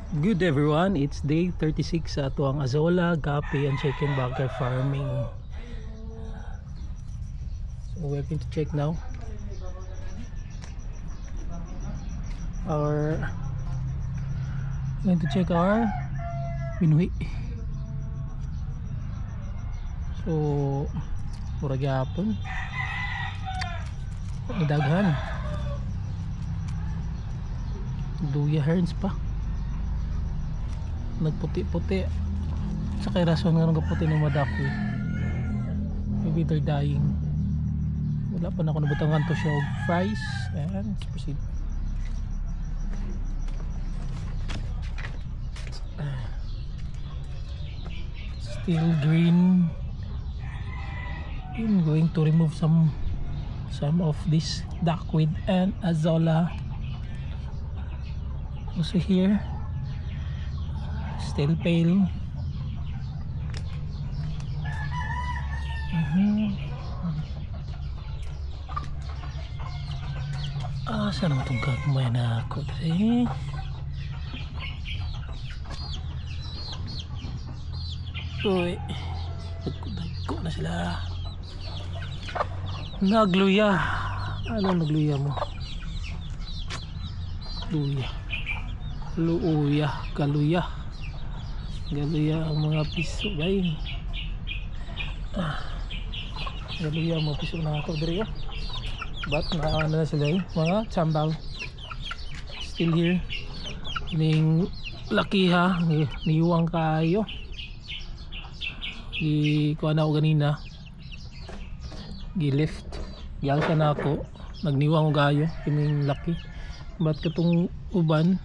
Good everyone, it's day 36 sa tuang Azola, Gapi and Chicken Bagger Farming. So we're going to check now our binuhi. So pura gyapon idaghan duya herds pa nagputi-puti sa kay rason nga nang kaputi ng madakwi. Maybe they're dying. Wala pa na ako nabutangan to siya og fries. And let's proceed. Still green. I'm going to remove some of this duckweed and azolla. Also here, still pale. Saan naman itong gagmay na ako dre? Uy, nagko na sila. Nagluya. Ano nagluya mo? Luya, galuya ang mga piso bay. Galuya ang mga piso na ako dre. But ano na sila mga chambal still here. Ning laki ha, niwang kayo. Kuha na ako ganina, gi-lift gyal ka na ako, nagniwang ko kayo kining laki. But katong uban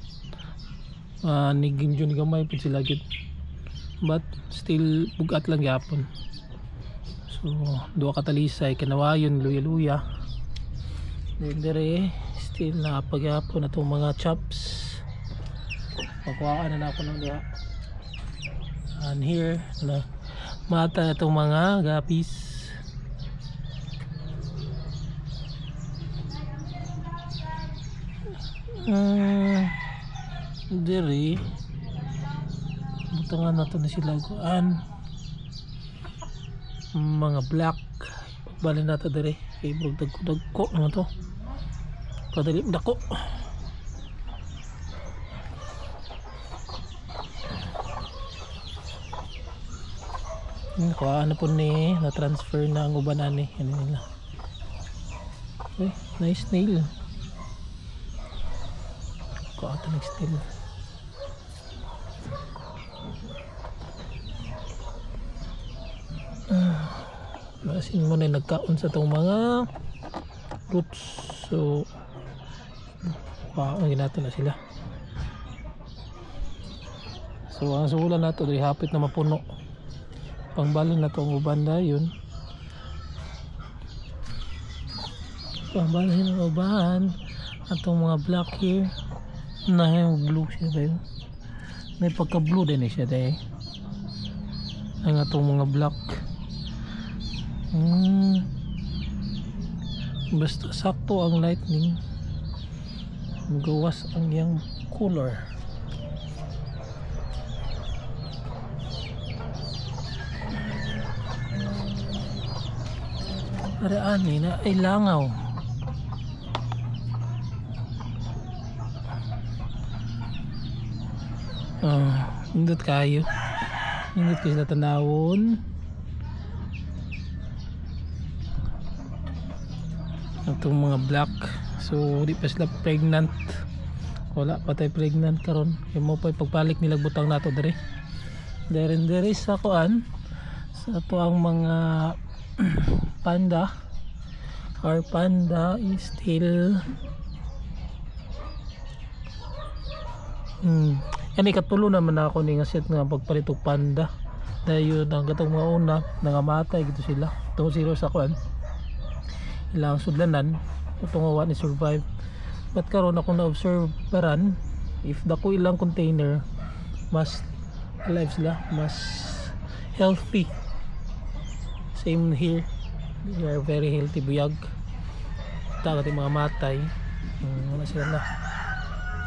nigimjo ni gamay pud sila gid, but still bugat lang yapon. So duha ka talisay kanawayon luya-luya. Dere still napagyapon na itong mga chops. Pagkuhaan na ako ng diha. And here na mata na itong mga gapis. Dere butangan na ito na sila kuan mga black. Balik na ito dere kay bro dagko naman to padali dako. Kuha na po ni na transfer na ang uban ani ano nila. Okay, nice nail. Kuha ito next nail. Masin mo na nagkaon sa itong mga roots. So ginato na sila. So ang sulan na ito hapit na mapuno. Pangbalin na itong uban na yun. Pangbalin ng uban atong mga black here na yung blue siya dahil may pagka blue din siya dahil ang atong mga black. Basta sakto ang lightning magawas ang yang color. Paraan na ay langaw. Nindot kayo. Nindot kayo sa tanawon. Itong mga black. So di pa sila pregnant. Wala pa tayo pregnant karon. Kaya mo pa pagpalik nilag butang nato dere. Dere sa kuan. Sa to ang mga panda. Our panda is still yan ikatulo naman ako ni nga set nga pagpalitok panda. Dahil yun ang gatong mga una nangamatay gito sila. Itong zero sa kuan ilang sudlanan itong awa ni survive. But karon ako na-observe paran if dako ilang container mas alive sila, mas healthy. Same here, they are very healthy buyag. Dagat yung mga matay wala sila na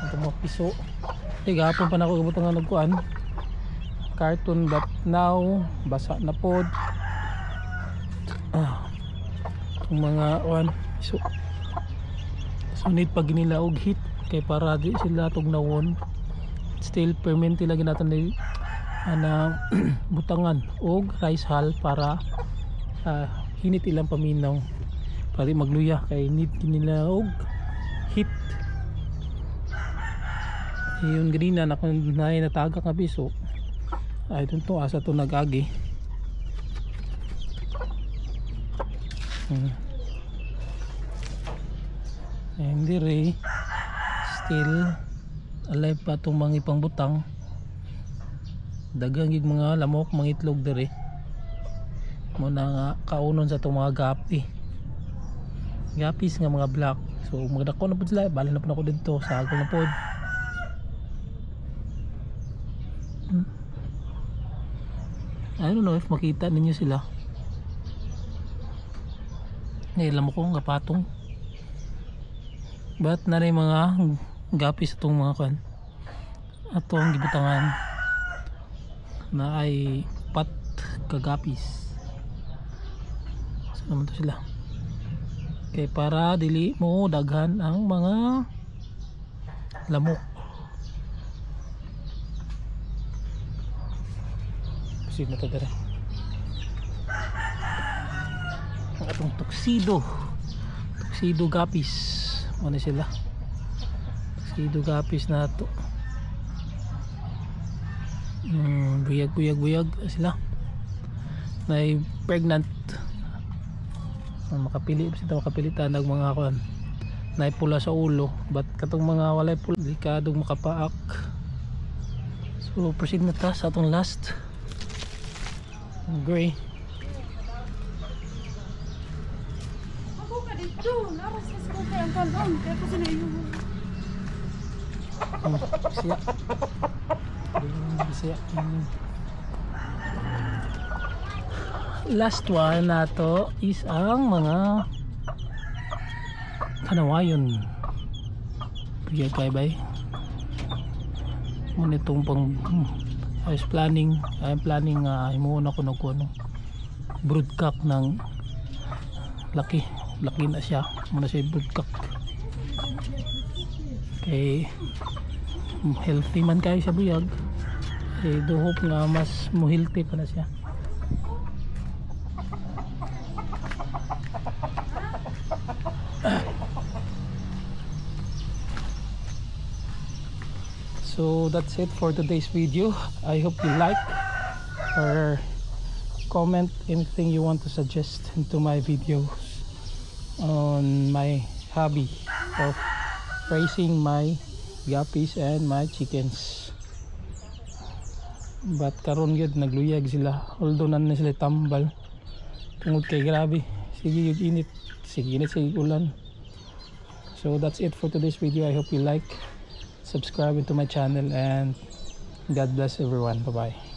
ito mga piso. Gapon pa na ako gabutang nga nagkuan cartoon, but now basa na pod. Itong mga piso sunit pag nila og hit kay para di sila tog nawon. Still permanente lagi natin na butangan og rice hull para hinit ilang paminaw para di magluya kay need nila og hit. Yung ganina na kung natagak nga piso ay ito asa to nagagi. And dire still alive pa itong mga ipang butang. Dagang gig mga lamok, mga itlog dire muna nga kaunon sa itong mga gapis nga mga black. So magdako na po sila, bali na po ako dito sa agol na po. I don't know if makita ninyo sila. Alam ko nga patong. But na rin mga gapis itong mga kan. Ato ang gibutangan na ay pat kagapis. So naman to sila. Kaya para dili mo daghan ang mga lamok. Proceed na to dara. Ang atong tuxedo gapis. Ano sila? Tuxedo gapis na to. Buyag sila. Na pregnant. Makapili sila, makapilitan ng mga kan na pula sa ulo, but katong mga walay pula delikadong makapaak. So proceed na ta sa atong last gray. Ako ka dito, naras sa skuta ang kanon, kaya po sila iyo. Siya. Last one na to is ang mga kanawayon. Bigyan kayo ba? Muna itong pang I'm planning himuon ako ng broodcock ng laki na siya. Muna siya broodcock. Okay, healthy man kayo sa buyag. Do hope nga mas muhilti pa na siya. So that's it for today's video. I hope you like or comment anything you want to suggest into my videos on my hobby of raising my guppies and my chickens. But karon yun nagluyag sila, although na sila tambal tungod kay grabe sige yung init, sige ulan. So that's it for today's video. I hope you like, subscribe into my channel, and God bless everyone. Bye bye.